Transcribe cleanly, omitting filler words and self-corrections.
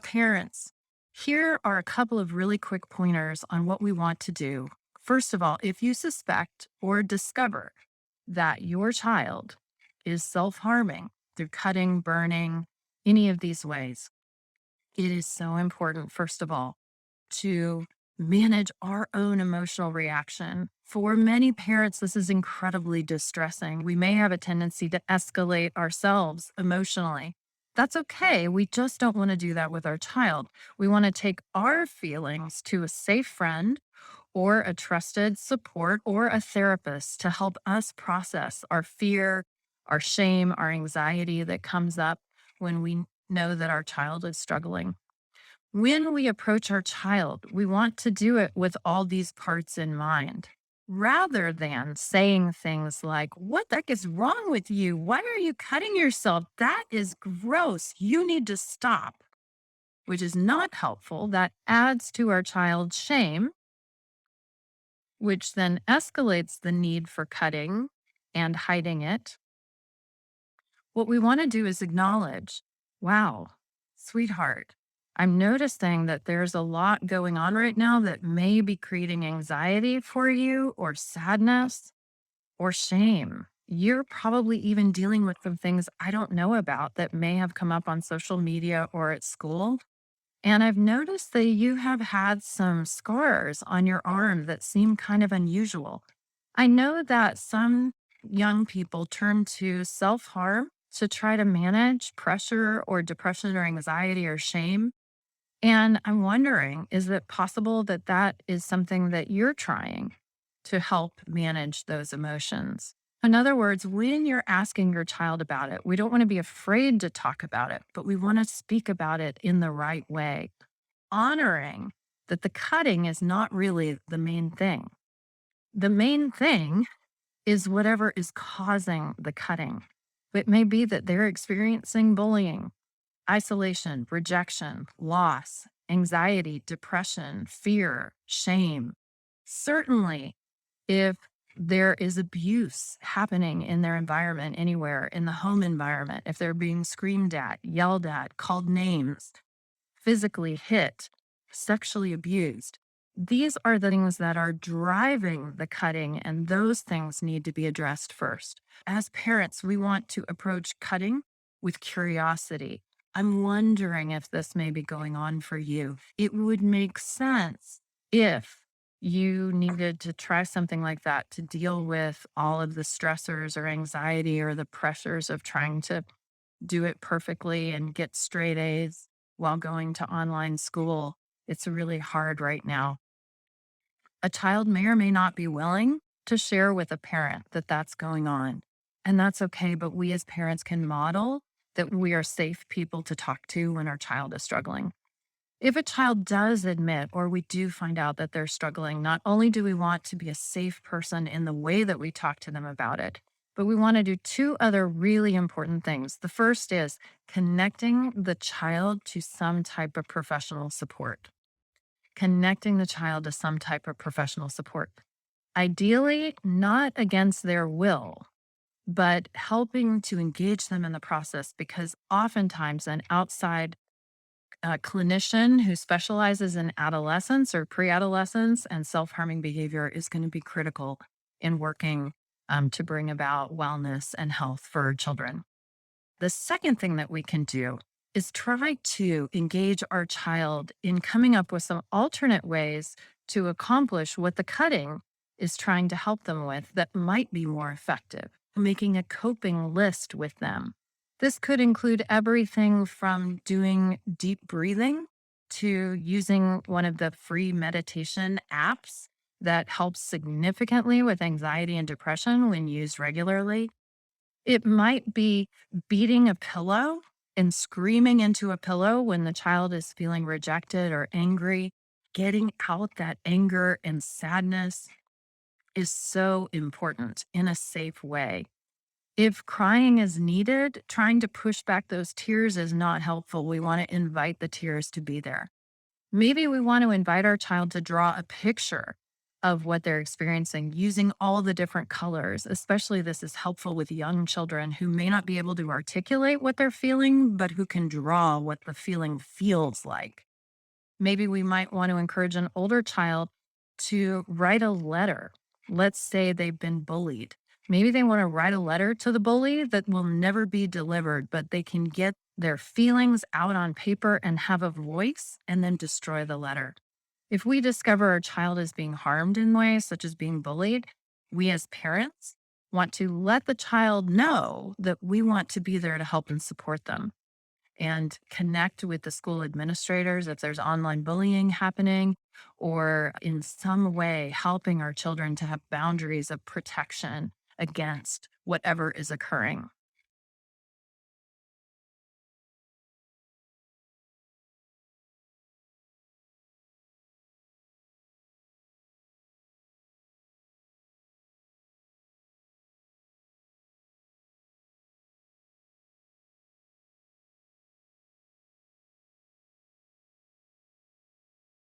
Parents, here are a couple of really quick pointers on what we want to do. First of all, if you suspect or discover that your child is self harming through cutting, burning, any of these ways, it is so important, first of all, to manage our own emotional reaction. For many parents, this is incredibly distressing. We may have a tendency to escalate ourselves emotionally. That's okay. We just don't want to do that with our child. We want to take our feelings to a safe friend or a trusted support or a therapist to help us process our fear, our shame, our anxiety that comes up when we know that our child is struggling. When we approach our child, we want to do it with all these parts in mind rather than saying things like, "What the heck is wrong with you? Why are you cutting yourself? That is gross. You need to stop," which is not helpful. That adds to our child's shame, which then escalates the need for cutting and hiding it. What we want to do is acknowledge, wow, sweetheart, I'm noticing that there's a lot going on right now that may be creating anxiety for you, or sadness, or shame. You're probably even dealing with some things I don't know about that may have come up on social media or at school. And I've noticed that you have had some scars on your arm that seem kind of unusual. I know that some young people turn to self harm to try to manage pressure or depression or anxiety or shame. And I'm wondering, is it possible that that is something that you're trying to help manage those emotions? In other words, when you're asking your child about it, we don't want to be afraid to talk about it, but we want to speak about it in the right way, honoring that the cutting is not really the main thing. The main thing is whatever is causing the cutting. It may be that they're experiencing bullying, isolation, rejection, loss, anxiety, depression, fear, shame. Certainly, if there is abuse happening in their environment anywhere, in the home environment, if they're being screamed at, yelled at, called names, physically hit, sexually abused. These are the things that are driving the cutting, and those things need to be addressed first. As parents, we want to approach cutting with curiosity. I'm wondering if this may be going on for you. It would make sense if you needed to try something like that to deal with all of the stressors or anxiety or the pressures of trying to do it perfectly and get straight A's while going to online school. It's really hard right now. A child may or may not be willing to share with a parent that that's going on. And that's okay. But we as parents can model that we are safe people to talk to when our child is struggling. If a child does admit, or we do find out that they're struggling, not only do we want to be a safe person in the way that we talk to them about it, but we want to do two other really important things. The first is connecting the child to some type of professional support. Connecting the child to some type of professional support. Ideally, not against their will, but helping to engage them in the process, because oftentimes an outside clinician who specializes in adolescence or pre-adolescence and self-harming behavior is going to be critical in working to bring about wellness and health for children. The second thing that we can do is try to engage our child in coming up with some alternate ways to accomplish what the cutting is trying to help them with that might be more effective, making a coping list with them. This could include everything from doing deep breathing to using one of the free meditation apps that helps significantly with anxiety and depression when used regularly. It might be beating a pillow and screaming into a pillow when the child is feeling rejected or angry. Getting out that anger and sadness is so important in a safe way. If crying is needed, trying to push back those tears is not helpful. We want to invite the tears to be there. Maybe we want to invite our child to draw a picture of what they're experiencing using all the different colors. Especially, this is helpful with young children who may not be able to articulate what they're feeling, but who can draw what the feeling feels like. Maybe we might want to encourage an older child to write a letter. Let's say they've been bullied. Maybe they want to write a letter to the bully that will never be delivered, but they can get their feelings out on paper and have a voice and then destroy the letter. If we discover our child is being harmed in ways such as being bullied, we as parents want to let the child know that we want to be there to help and support them and connect with the school administrators if there's online bullying happening, or in some way helping our children to have boundaries of protection against whatever is occurring.